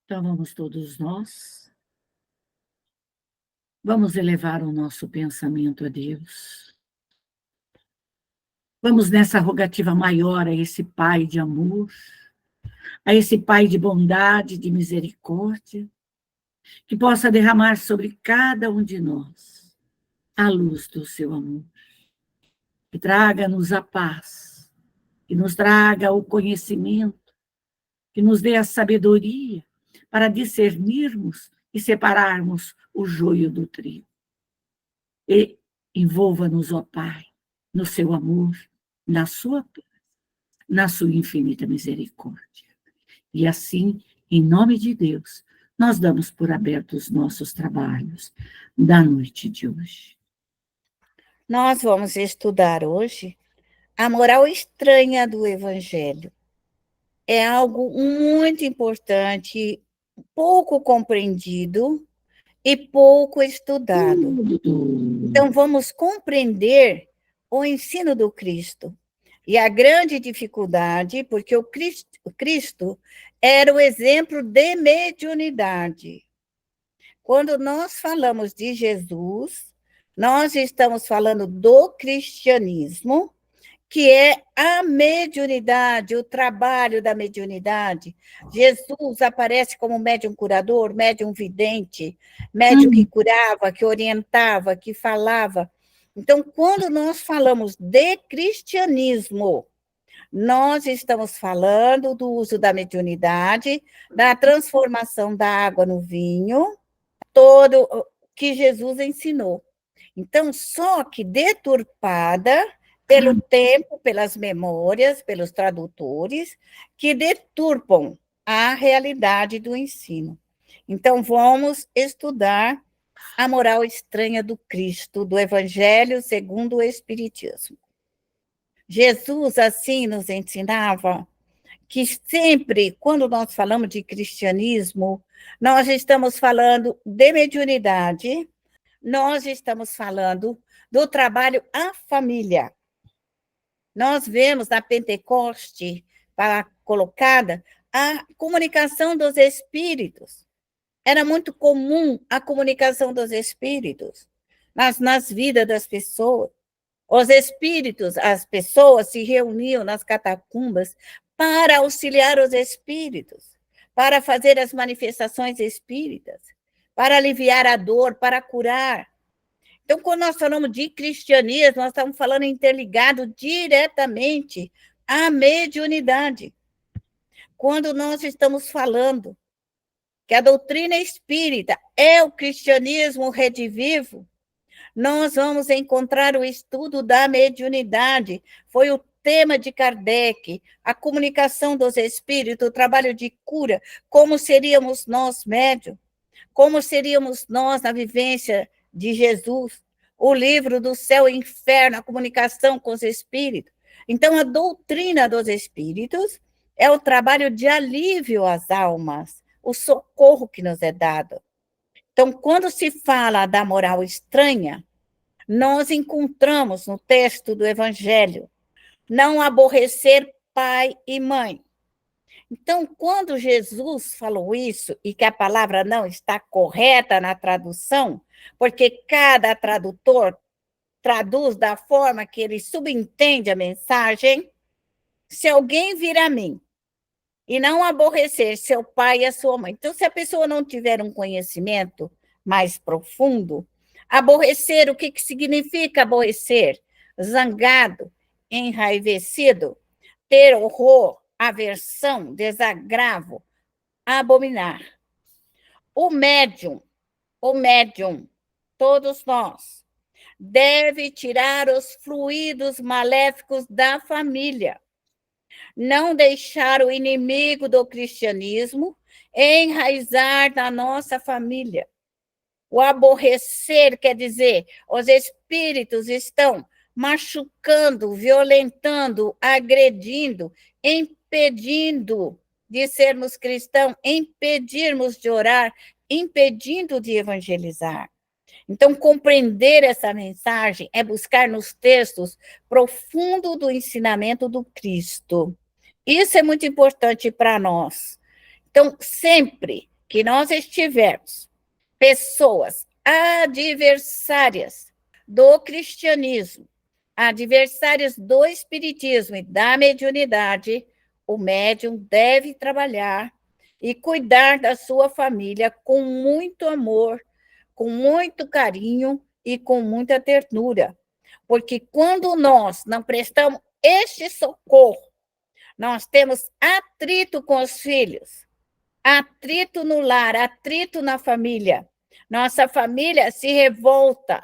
Então, vamos todos vamos elevar o nosso pensamento a Deus. Vamos nessa rogativa maior a esse Pai de amor, a esse Pai de bondade, de misericórdia, que possa derramar sobre cada um de nós a luz do seu amor, que traga-nos a paz, que nos traga o conhecimento, que nos dê a sabedoria para discernirmos e separarmos o joio do trigo. E envolva-nos, ó Pai, no seu amor, na sua paz, na sua infinita misericórdia. E assim, em nome de Deus, nós damos por abertos os nossos trabalhos da noite de hoje. Nós vamos estudar hoje a moral estranha do Evangelho. É algo muito importante, pouco compreendido e pouco estudado. Então, vamos compreender o ensino do Cristo. E a grande dificuldade, porque o Cristo era o exemplo de mediunidade. Quando nós falamos de Jesus, nós estamos falando do cristianismo, que é a mediunidade, o trabalho da mediunidade. Jesus aparece como médium curador, médium vidente, médium que curava, que orientava, que falava. Então, quando nós falamos de cristianismo, nós estamos falando do uso da mediunidade, da transformação da água no vinho, todo que Jesus ensinou. Então, só que deturpada pelo tempo, pelas memórias, pelos tradutores, que deturpam a realidade do ensino. Então, vamos estudar a moral estranha do Cristo, do Evangelho segundo o Espiritismo. Jesus, assim, nos ensinava que sempre, quando nós falamos de cristianismo, nós estamos falando de mediunidade, nós estamos falando do trabalho à família. Nós vemos na Pentecoste, colocada, a comunicação dos espíritos. Era muito comum a comunicação dos espíritos nas vidas das pessoas. Os espíritos, as pessoas se reuniam nas catacumbas para auxiliar os espíritos, para fazer as manifestações espíritas, para aliviar a dor, para curar. Então, quando nós falamos de cristianismo, nós estamos falando interligado diretamente à mediunidade. Quando nós estamos falando que a doutrina espírita é o cristianismo redivivo, nós vamos encontrar o estudo da mediunidade. Foi o tema de Kardec, a comunicação dos espíritos, o trabalho de cura, como seríamos nós médium, como seríamos nós na vivência de Jesus, o livro do céu e inferno, a comunicação com os espíritos. Então, a doutrina dos espíritos é o trabalho de alívio às almas, o socorro que nos é dado. Então, quando se fala da moral estranha, nós encontramos no texto do Evangelho não aborrecer pai e mãe. Então, quando Jesus falou isso, e que a palavra não está correta na tradução, porque cada tradutor traduz da forma que ele subentende a mensagem, se alguém vir a mim e não aborrecer seu pai e a sua mãe. Então, se a pessoa não tiver um conhecimento mais profundo, aborrecer, o que significa aborrecer? Zangado, enraivecido, ter horror, aversão, desagravo, abominar. O médium, todos nós, deve tirar os fluidos maléficos da família, não deixar o inimigo do cristianismo enraizar na nossa família. O aborrecer quer dizer, os espíritos estão machucando, violentando, agredindo, impedindo de sermos cristãos, impedirmos de orar, impedindo de evangelizar. Então, compreender essa mensagem é buscar nos textos profundo do ensinamento do Cristo. Isso é muito importante para nós. Então, sempre que nós estivermos pessoas adversárias do cristianismo, adversárias do espiritismo e da mediunidade, o médium deve trabalhar e cuidar da sua família com muito amor, com muito carinho e com muita ternura. Porque quando nós não prestamos este socorro, nós temos atrito com os filhos, atrito no lar, atrito na família. Nossa família se revolta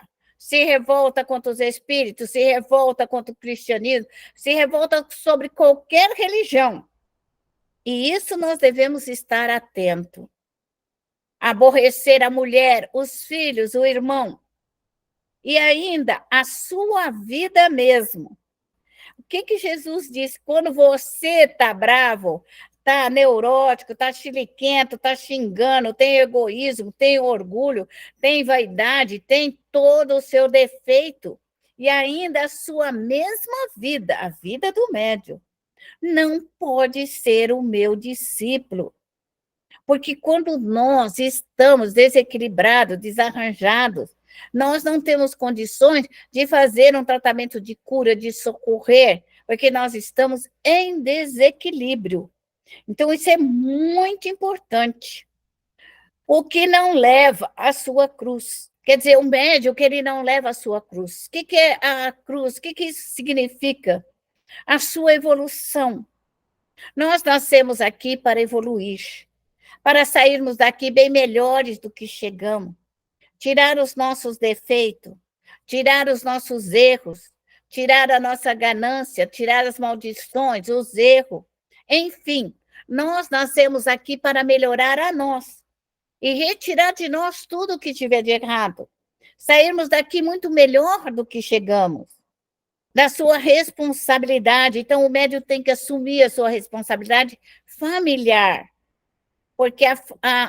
contra os espíritos, se revolta contra o cristianismo, se revolta sobre qualquer religião. E isso nós devemos estar atentos. Aborrecer a mulher, os filhos, o irmão. E ainda a sua vida mesmo. O que Jesus disse? Quando você está bravo, está neurótico, está chiliquento, está xingando, tem egoísmo, tem orgulho, tem vaidade, tem todo o seu defeito, e ainda a sua mesma vida, a vida do médium, não pode ser o meu discípulo. Porque quando nós estamos desequilibrados, desarranjados, nós não temos condições de fazer um tratamento de cura, de socorrer, porque nós estamos em desequilíbrio. Então, isso é muito importante. O que não leva a sua cruz. Quer dizer, o médium que ele não leva a sua cruz. O que é a cruz? O que isso significa? A sua evolução. Nós nascemos aqui para evoluir, para sairmos daqui bem melhores do que chegamos, tirar os nossos defeitos, tirar os nossos erros, tirar a nossa ganância, tirar as maldições, os erros. Enfim, nós nascemos aqui para melhorar a nós e retirar de nós tudo o que tiver de errado. Sairmos daqui muito melhor do que chegamos, da sua responsabilidade. Então, o médium tem que assumir a sua responsabilidade familiar, porque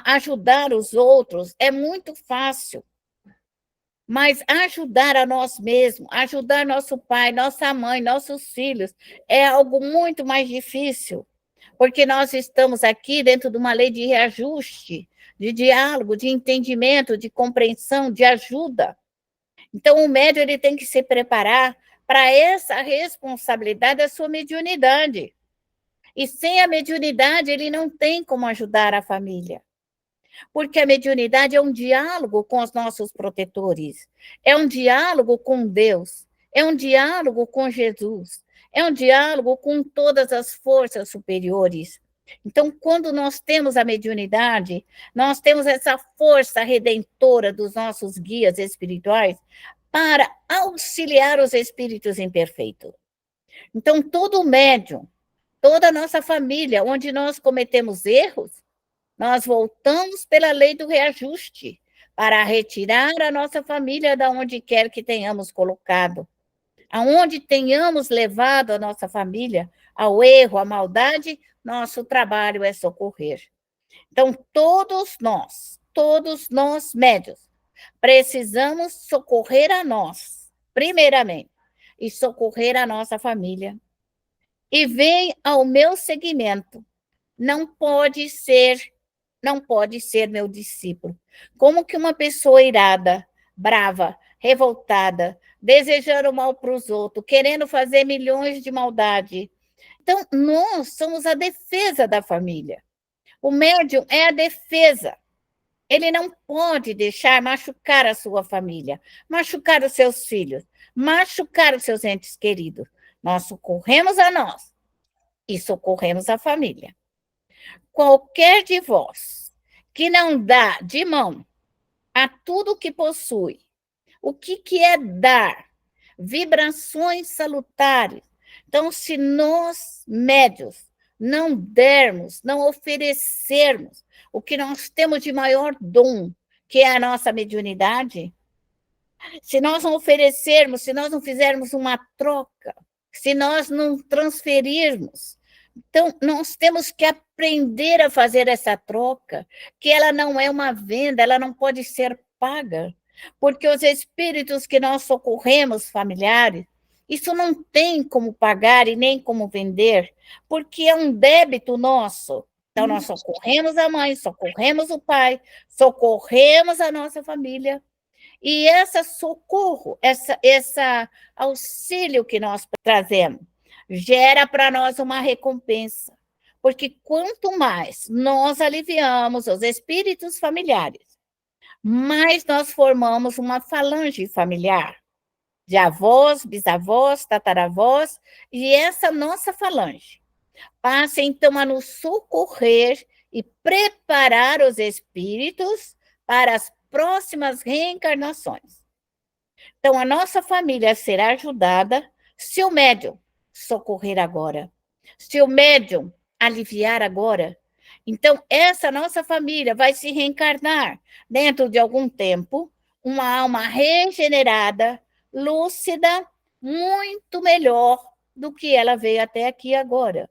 ajudar os outros é muito fácil, mas ajudar a nós mesmos, ajudar nosso pai, nossa mãe, nossos filhos, é algo muito mais difícil, porque nós estamos aqui dentro de uma lei de reajuste, de diálogo, de entendimento, de compreensão, de ajuda. Então, o médium ele tem que se preparar para essa responsabilidade da sua mediunidade. E sem a mediunidade, ele não tem como ajudar a família. Porque a mediunidade é um diálogo com os nossos protetores, é um diálogo com Deus, é um diálogo com Jesus, é um diálogo com todas as forças superiores. Então, quando nós temos a mediunidade, nós temos essa força redentora dos nossos guias espirituais para auxiliar os espíritos imperfeitos. Então, todo médium, toda a nossa família, onde nós cometemos erros, nós voltamos pela lei do reajuste para retirar a nossa família da onde quer que tenhamos colocado, aonde tenhamos levado a nossa família ao erro, à maldade, nosso trabalho é socorrer. Então, todos nós médios, precisamos socorrer a nós, primeiramente, e socorrer a nossa família. E vem ao meu segmento, não pode ser meu discípulo. Como que uma pessoa irada, brava, revoltada, desejando mal para os outros, querendo fazer milhões de maldade. Então, nós somos a defesa da família. O médium é a defesa. Ele não pode deixar machucar a sua família, machucar os seus filhos, machucar os seus entes queridos. Nós socorremos a nós e socorremos a família. Qualquer de vós que não dá de mão a tudo que possui, o que é dar? Vibrações salutares. Então, se nós, médios, não dermos, não oferecermos o que nós temos de maior dom, que é a nossa mediunidade, se nós não oferecermos, se nós não fizermos uma troca, se nós não transferirmos, então, nós temos que aprender a fazer essa troca, que ela não é uma venda, ela não pode ser paga, porque os espíritos que nós socorremos, familiares, isso não tem como pagar e nem como vender, porque é um débito nosso. Então, nós socorremos a mãe, socorremos o pai, socorremos a nossa família. E esse socorro, essa auxílio que nós trazemos, gera para nós uma recompensa. Porque quanto mais nós aliviamos os espíritos familiares, mais nós formamos uma falange familiar de avós, bisavós, tataravós, e essa nossa falange passa, então, a nos socorrer e preparar os espíritos para as próximas reencarnações. Então, a nossa família será ajudada se o médium socorrer agora, se o médium aliviar agora. Então, essa nossa família vai se reencarnar dentro de algum tempo, uma alma regenerada, lúcida, muito melhor do que ela veio até aqui agora.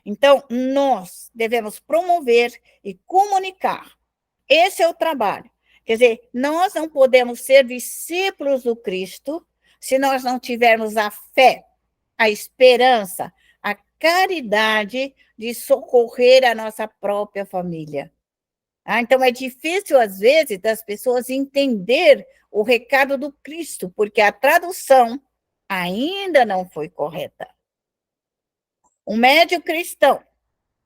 Então, nós devemos promover e comunicar. Esse é o trabalho. Quer dizer, nós não podemos ser discípulos do Cristo se nós não tivermos a fé, a esperança, a caridade de socorrer a nossa própria família. Então, é difícil, às vezes, das pessoas entender o recado do Cristo, porque a tradução ainda não foi correta. O médium cristão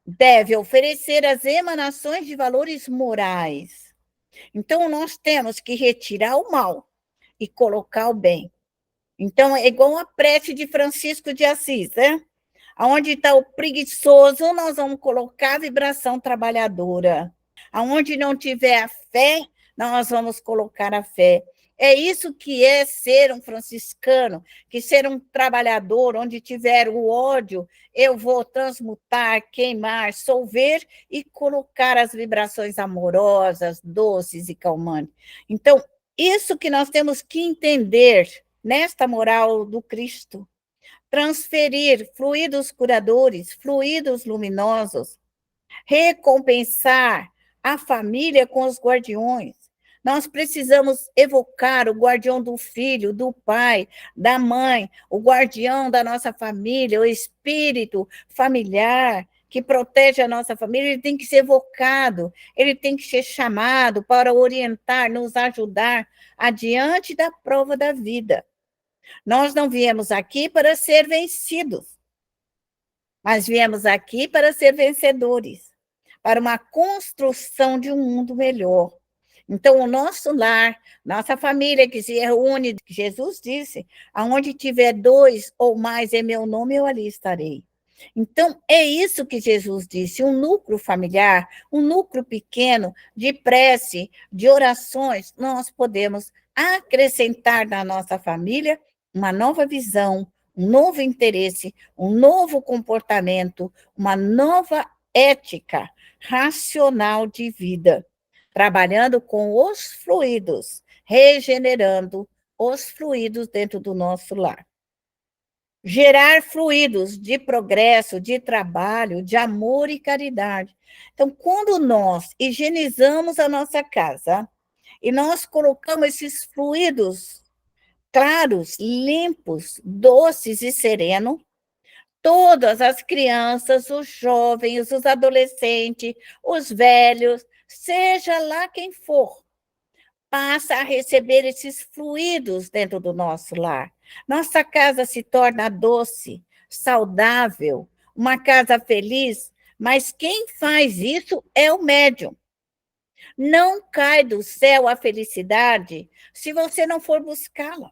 deve oferecer as emanações de valores morais. Então, nós temos que retirar o mal e colocar o bem. Então, é igual a prece de Francisco de Assis, né? Onde está o preguiçoso, nós vamos colocar a vibração trabalhadora. Aonde não tiver a fé, nós vamos colocar a fé. É isso que é ser um franciscano, que ser um trabalhador, onde tiver o ódio, eu vou transmutar, queimar, solver e colocar as vibrações amorosas, doces e calmantes. Então, isso que nós temos que entender nesta moral do Cristo. Transferir fluidos curadores, fluidos luminosos, recompensar a família com os guardiões. Nós precisamos evocar o guardião do filho, do pai, da mãe, o guardião da nossa família, o espírito familiar que protege a nossa família, ele tem que ser evocado, ele tem que ser chamado para orientar, nos ajudar adiante da prova da vida. Nós não viemos aqui para ser vencidos, mas viemos aqui para ser vencedores, para uma construção de um mundo melhor. Então, o nosso lar, nossa família que se reúne, Jesus disse, aonde tiver 2 ou mais em meu nome, eu ali estarei. Então, é isso que Jesus disse, um núcleo familiar, um núcleo pequeno de prece, de orações, nós podemos acrescentar na nossa família uma nova visão, um novo interesse, um novo comportamento, uma nova ética racional de vida, trabalhando com os fluidos, regenerando os fluidos dentro do nosso lar. Gerar fluidos de progresso, de trabalho, de amor e caridade. Então, quando nós higienizamos a nossa casa e nós colocamos esses fluidos claros, limpos, doces e serenos, todas as crianças, os jovens, os adolescentes, os velhos, seja lá quem for, passa a receber esses fluidos dentro do nosso lar. Nossa casa se torna doce, saudável, uma casa feliz, mas quem faz isso é o médium. Não cai do céu a felicidade se você não for buscá-la.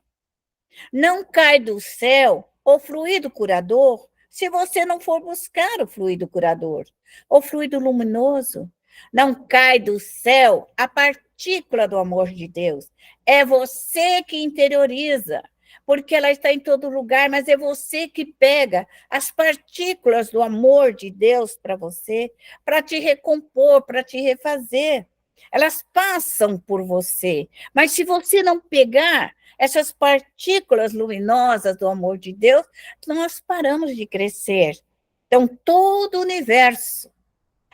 Não cai do céu o fluido curador se você não for buscar o fluido curador, o fluido luminoso. Não cai do céu a partícula do amor de Deus. É você que interioriza, porque ela está em todo lugar, mas é você que pega as partículas do amor de Deus para você, para te recompor, para te refazer. Elas passam por você, mas se você não pegar essas partículas luminosas do amor de Deus, nós paramos de crescer. Então, todo o universo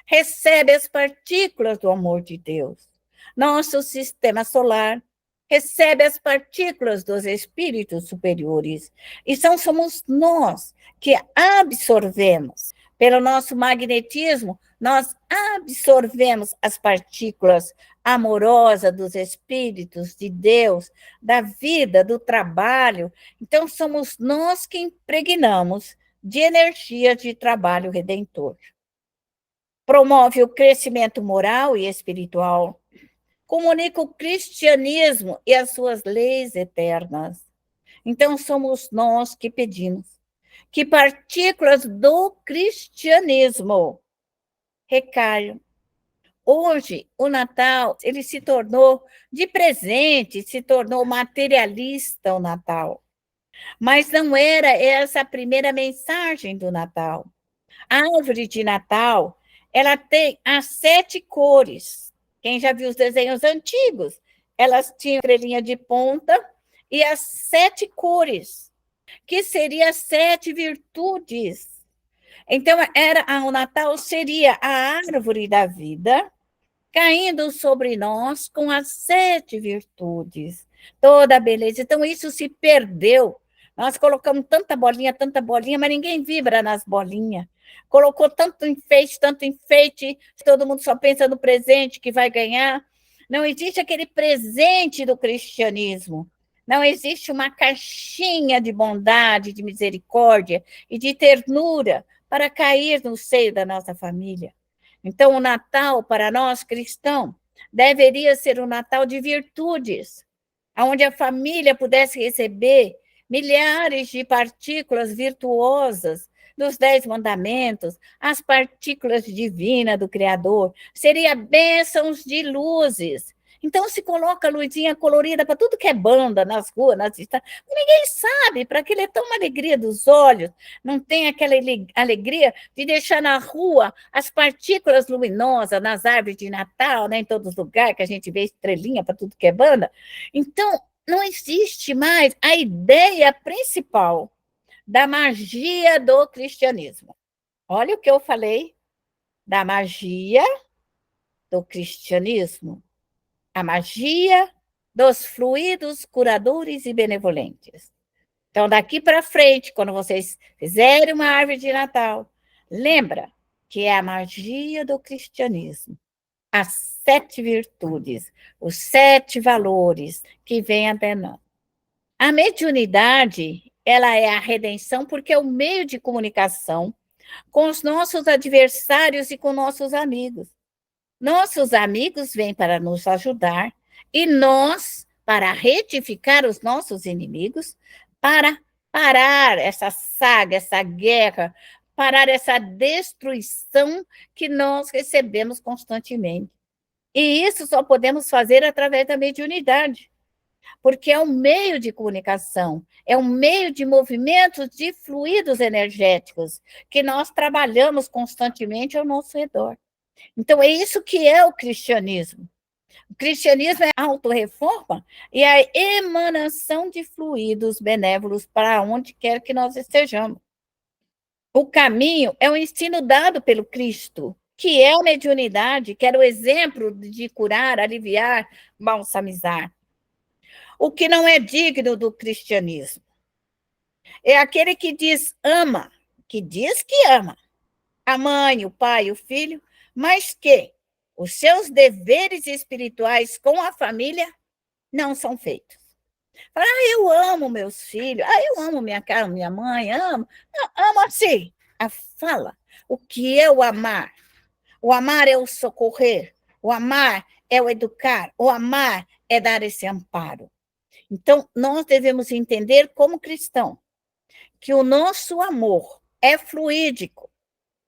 recebe as partículas do amor de Deus. Nosso sistema solar recebe as partículas dos espíritos superiores. E somos nós que absorvemos. Pelo nosso magnetismo, nós absorvemos as partículas amorosas dos espíritos de Deus, da vida, do trabalho. Então, somos nós que impregnamos de energia de trabalho redentor. Promove o crescimento moral e espiritual. Comunica o cristianismo e as suas leis eternas. Então, somos nós que pedimos que partículas do cristianismo recaiam. Hoje, o Natal, ele se tornou de presente, se tornou materialista o Natal. Mas não era essa a primeira mensagem do Natal. A árvore de Natal, ela tem as 7 cores. Quem já viu os desenhos antigos, elas tinham estrelinha de ponta e as 7 cores, que seriam as 7 virtudes. Então, o Natal seria a árvore da vida caindo sobre nós com as 7 virtudes, toda a beleza. Então, isso se perdeu. Nós colocamos tanta bolinha, mas ninguém vibra nas bolinhas. Colocou tanto enfeite, todo mundo só pensa no presente que vai ganhar. Não existe aquele presente do cristianismo. Não existe uma caixinha de bondade, de misericórdia e de ternura para cair no seio da nossa família. Então, o Natal, para nós cristãos, deveria ser um Natal de virtudes, onde a família pudesse receber milhares de partículas virtuosas dos 10 mandamentos, as partículas divinas do Criador, seria bênçãos de luzes. Então, se coloca luzinha colorida para tudo que é banda, nas ruas, nas estradas. Ninguém sabe, para aquilo é tão uma alegria dos olhos, não tem aquela alegria de deixar na rua as partículas luminosas nas árvores de Natal, né, em todos os lugares, que a gente vê estrelinha para tudo que é banda. Então, não existe mais a ideia principal da magia do cristianismo. Olha o que eu falei da magia do cristianismo. A magia dos fluidos curadores e benevolentes. Então, daqui para frente, quando vocês fizerem uma árvore de Natal, lembra que é a magia do cristianismo. As 7 virtudes, os 7 valores que vêm até nós. A mediunidade, ela é a redenção porque é o meio de comunicação com os nossos adversários e com nossos amigos. Nossos amigos vêm para nos ajudar e nós para retificar os nossos inimigos, para parar essa saga, essa guerra, parar essa destruição que nós recebemos constantemente. E isso só podemos fazer através da mediunidade, porque é um meio de comunicação, é um meio de movimentos de fluidos energéticos que nós trabalhamos constantemente ao nosso redor. Então, é isso que é o cristianismo. O cristianismo é a autorreforma e a emanação de fluidos benévolos para onde quer que nós estejamos. O caminho é o ensino dado pelo Cristo, que é a mediunidade, que era o exemplo de curar, aliviar, balsamizar. O que não é digno do cristianismo é aquele que diz ama, que diz que ama a mãe, o pai, o filho, mas que os seus deveres espirituais com a família não são feitos. Fala, eu amo meus filhos, eu amo minha mãe, amo. Não, amo assim. A fala, o que é o amar? O amar é o socorrer, o amar é o educar, o amar é dar esse amparo. Então, nós devemos entender como cristão que o nosso amor é fluídico,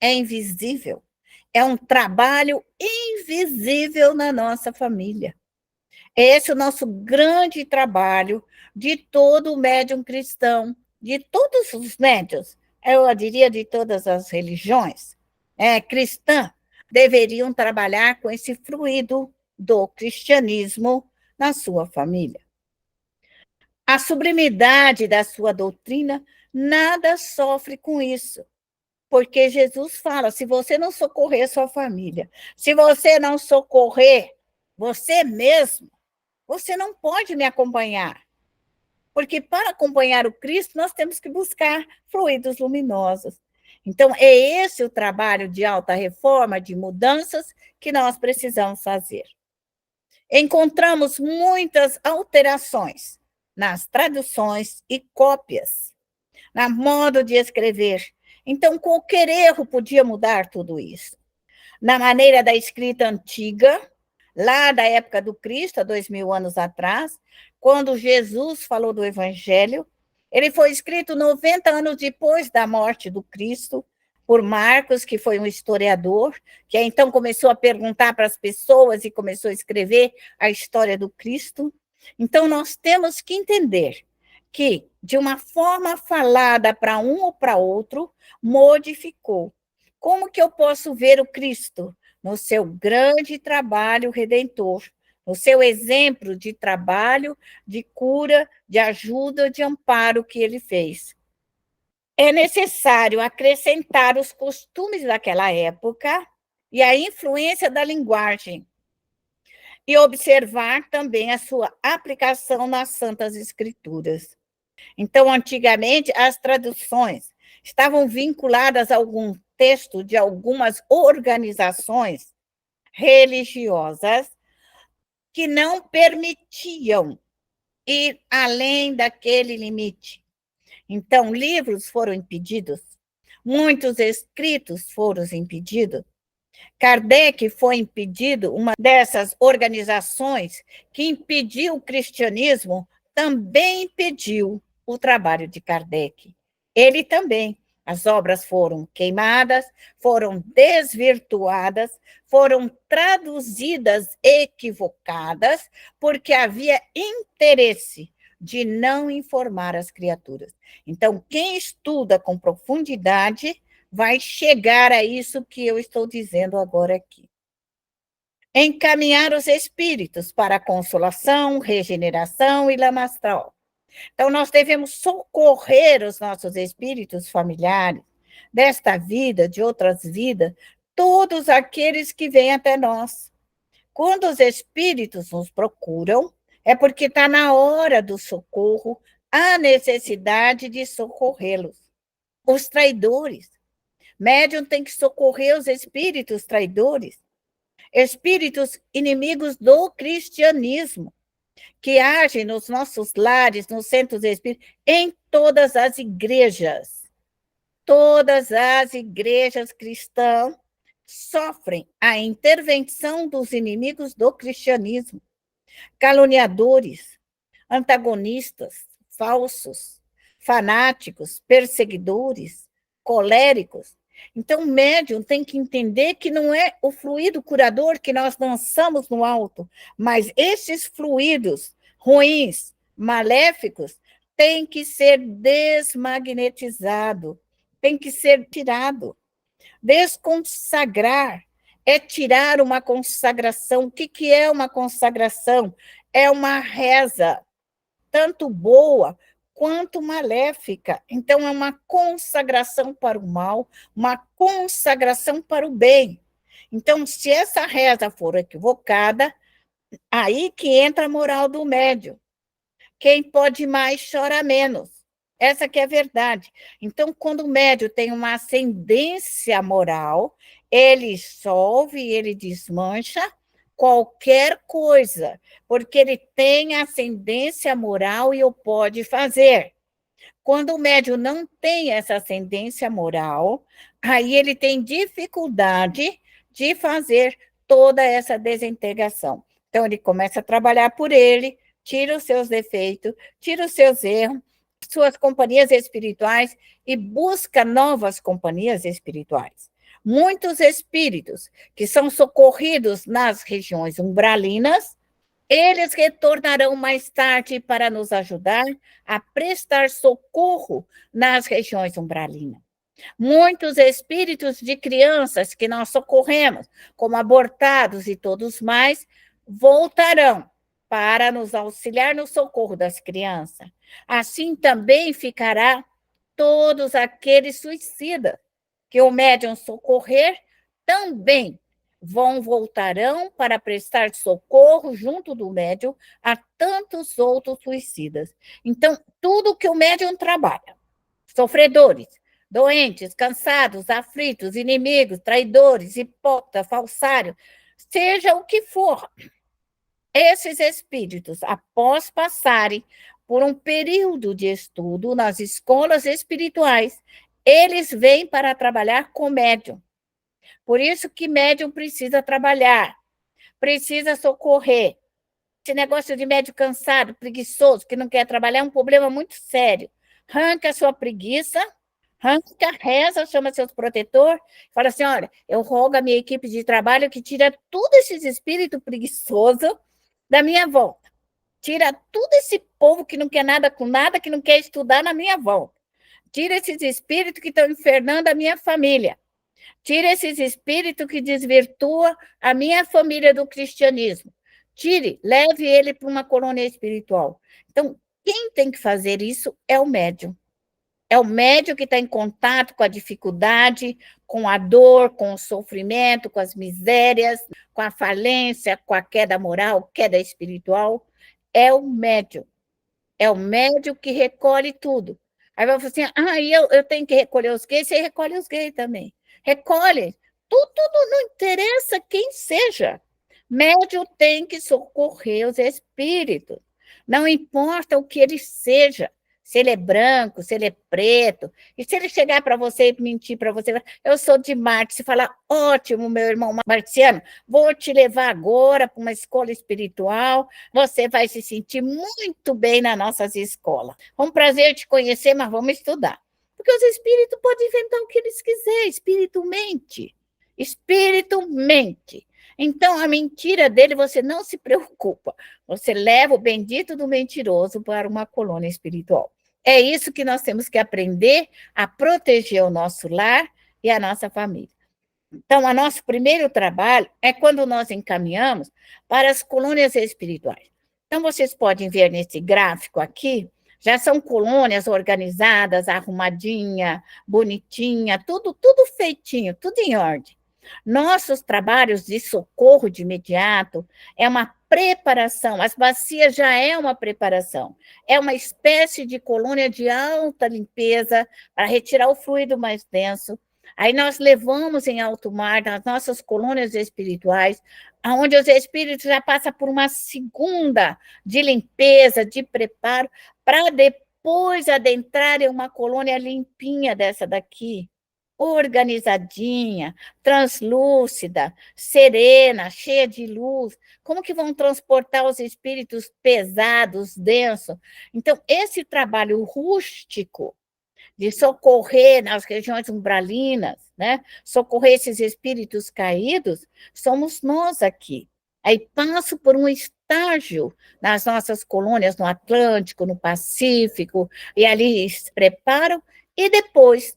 é invisível, é um trabalho invisível na nossa família. Esse é o nosso grande trabalho de todo o médium cristão, de todos os médiuns, eu diria de todas as religiões cristã, deveriam trabalhar com esse fluido do cristianismo na sua família. A sublimidade da sua doutrina nada sofre com isso, porque Jesus fala, se você não socorrer sua família, se você não socorrer você mesmo, você não pode me acompanhar. Porque para acompanhar o Cristo, nós temos que buscar fluidos luminosos. Então, é esse o trabalho de alta reforma, de mudanças que nós precisamos fazer. Encontramos muitas alterações nas traduções e cópias, na modo de escrever. Então, qualquer erro podia mudar tudo isso. Na maneira da escrita antiga, lá da época do Cristo, há 2000 anos atrás, quando Jesus falou do Evangelho, ele foi escrito 90 anos depois da morte do Cristo, por Marcos, que foi um historiador, que então começou a perguntar para as pessoas e começou a escrever a história do Cristo. Então, nós temos que entender que, de uma forma falada para um ou para outro, modificou. Como que eu posso ver o Cristo? No seu grande trabalho redentor, no seu exemplo de trabalho, de cura, de ajuda, de amparo que ele fez. É necessário acrescentar os costumes daquela época e a influência da linguagem, e observar também a sua aplicação nas Santas Escrituras. Então, antigamente, as traduções estavam vinculadas a algum texto de algumas organizações religiosas que não permitiam ir além daquele limite. Então, livros foram impedidos, muitos escritos foram impedidos. Kardec foi impedido, uma dessas organizações que impediu o cristianismo também impediu o trabalho de Kardec. Ele também. As obras foram queimadas, foram desvirtuadas, foram traduzidas equivocadas, porque havia interesse de não informar as criaturas. Então, quem estuda com profundidade vai chegar a isso que eu estou dizendo agora aqui. Encaminhar os espíritos para a consolação, regeneração e lamastral. Então, nós devemos socorrer os nossos espíritos familiares, desta vida, de outras vidas, todos aqueles que vêm até nós. Quando os espíritos nos procuram, é porque está na hora do socorro, a necessidade de socorrê-los. Os traidores. Médium tem que socorrer os espíritos traidores, espíritos inimigos do cristianismo, que agem nos nossos lares, nos centros espíritas, em todas as igrejas. Todas as igrejas cristãs sofrem a intervenção dos inimigos do cristianismo, caluniadores, antagonistas, falsos, fanáticos, perseguidores, coléricos. Então, o médium tem que entender que não é o fluido curador que nós lançamos no alto, mas esses fluidos ruins, maléficos, têm que ser desmagnetizados, tem que ser tirado. Desconsagrar é tirar uma consagração. O que é uma consagração? É uma reza, tanto boa quanto maléfica. Então, é uma consagração para o mal, uma consagração para o bem. Então, se essa reza for equivocada, aí que entra a moral do médium. Quem pode mais, chora menos. Essa que é a verdade. Então, quando o médium tem uma ascendência moral, ele solve, ele desmancha qualquer coisa, porque ele tem ascendência moral e o pode fazer. Quando o médium não tem essa ascendência moral, aí ele tem dificuldade de fazer toda essa desintegração. Então, ele começa a trabalhar por ele, tira os seus defeitos, tira os seus erros, suas companhias espirituais e busca novas companhias espirituais. Muitos espíritos que são socorridos nas regiões umbralinas, eles retornarão mais tarde para nos ajudar a prestar socorro nas regiões umbralinas. Muitos espíritos de crianças que nós socorremos, como abortados e todos mais, voltarão para nos auxiliar no socorro das crianças. Assim também ficará todos aqueles suicidas que o médium socorrer também voltarão para prestar socorro junto do médium a tantos outros suicidas. Então, tudo que o médium trabalha, sofredores, doentes, cansados, aflitos, inimigos, traidores, hipócritas, falsários, seja o que for. Esses espíritos, após passarem por um período de estudo nas escolas espirituais, eles vêm para trabalhar com médium. Por isso que médium precisa trabalhar, precisa socorrer. Esse negócio de médium cansado, preguiçoso, que não quer trabalhar, é um problema muito sério. Arranca a sua preguiça, arranca, reza, chama seus protetores, fala assim, olha, eu rogo a minha equipe de trabalho que tira tudo esses espíritos preguiçosos da minha volta. Tira tudo esse povo que não quer nada com nada, que não quer estudar na minha volta. Tira esses espíritos que estão infernando a minha família. Tira esses espíritos que desvirtuam a minha família do cristianismo. Tire, leve ele para uma colônia espiritual. Então, quem tem que fazer isso é o médium. É o médium que está em contato com a dificuldade, com a dor, com o sofrimento, com as misérias, com a falência, com a queda moral, queda espiritual. É o médium. É o médium que recolhe tudo. Aí vai falar assim, eu tenho que recolher os gays, você recolhe os gays também. Recolhe. Tudo não interessa quem seja. Médium tem que socorrer os espíritos. Não importa o que ele seja. Se ele é branco, se ele é preto. E se ele chegar para você e mentir para você, eu sou de Marte, você fala, ótimo, meu irmão marciano, vou te levar agora para uma escola espiritual, você vai se sentir muito bem nas nossas escolas. É um prazer te conhecer, mas vamos estudar. Porque os espíritos podem inventar o que eles quiserem, espírito mente. Espírito mente. Então, a mentira dele, você não se preocupa. Você leva o bendito do mentiroso para uma colônia espiritual. É isso que nós temos que aprender a proteger o nosso lar e a nossa família. Então, o nosso primeiro trabalho é quando nós encaminhamos para as colônias espirituais. Então, vocês podem ver nesse gráfico aqui, já são colônias organizadas, arrumadinha, bonitinha, tudo feitinho, tudo em ordem. Nossos trabalhos de socorro de imediato é uma preparação, as bacias já é uma preparação, é uma espécie de colônia de alta limpeza para retirar o fluido mais denso. Aí nós levamos em alto mar nas nossas colônias espirituais, onde os espíritos já passam por uma segunda de limpeza, de preparo, para depois adentrarem uma colônia limpinha dessa daqui, organizadinha, translúcida, serena, cheia de luz. Como que vão transportar os espíritos pesados, densos? Então, esse trabalho rústico de socorrer nas regiões umbralinas, né? Socorrer esses espíritos caídos, somos nós aqui. Aí passo por um estágio nas nossas colônias no Atlântico, no Pacífico, e ali se preparam, e depois,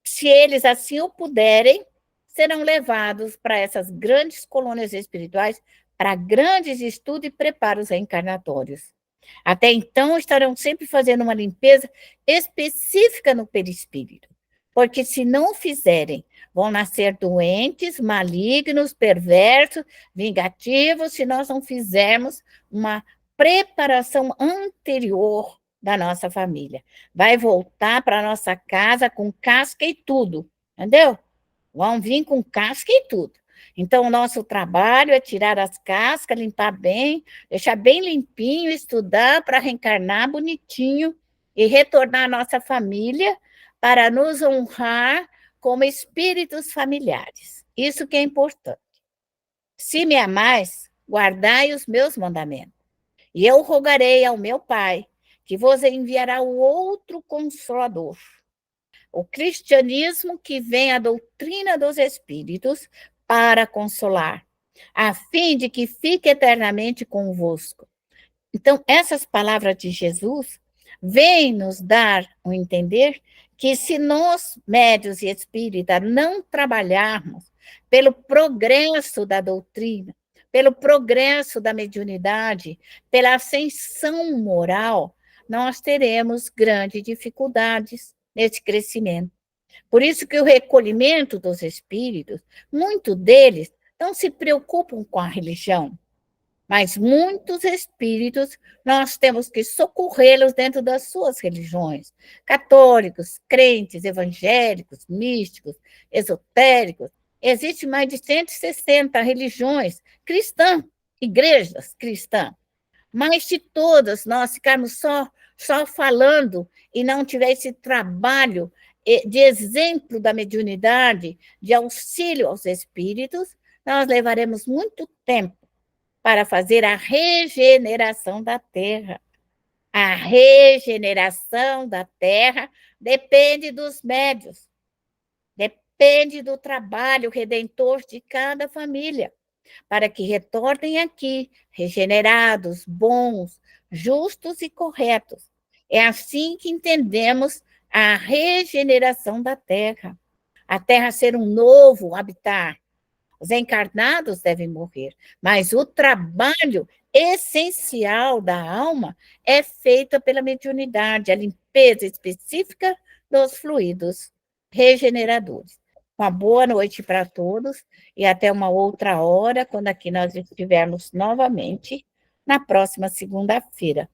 se eles assim o puderem, serão levados para essas grandes colônias espirituais, para grandes estudos e preparos reencarnatórios. Até então, estarão sempre fazendo uma limpeza específica no perispírito, porque se não fizerem, vão nascer doentes, malignos, perversos, vingativos, se nós não fizermos uma preparação anterior da nossa família. Vai voltar para a nossa casa com casca e tudo, entendeu? Vão vir com casca e tudo. Então, o nosso trabalho é tirar as cascas, limpar bem, deixar bem limpinho, estudar para reencarnar bonitinho e retornar à nossa família para nos honrar como espíritos familiares. Isso que é importante. Se me amais, guardai os meus mandamentos. E eu rogarei ao meu Pai que vos enviará o outro Consolador, o cristianismo que vem a doutrina dos espíritos para consolar, a fim de que fique eternamente convosco. Então, essas palavras de Jesus vêm nos dar um entender que se nós, médios e espíritas, não trabalharmos pelo progresso da doutrina, pelo progresso da mediunidade, pela ascensão moral, nós teremos grandes dificuldades nesse crescimento. Por isso que o recolhimento dos espíritos, muitos deles não se preocupam com a religião, mas muitos espíritos nós temos que socorrê-los dentro das suas religiões. Católicos, crentes, evangélicos, místicos, esotéricos. Existem mais de 160 religiões cristãs, igrejas cristãs. Mas se todas nós ficarmos só falando e não tiver esse trabalho de exemplo da mediunidade, de auxílio aos espíritos, nós levaremos muito tempo para fazer a regeneração da Terra. A regeneração da Terra depende dos médios, depende do trabalho redentor de cada família, para que retornem aqui regenerados, bons, justos e corretos. É assim que entendemos a regeneração da Terra. A Terra ser um novo habitat. Os encarnados devem morrer, mas o trabalho essencial da alma é feito pela mediunidade, a limpeza específica dos fluidos regeneradores. Uma boa noite para todos e até uma outra hora, quando aqui nós estivermos novamente, na próxima segunda-feira.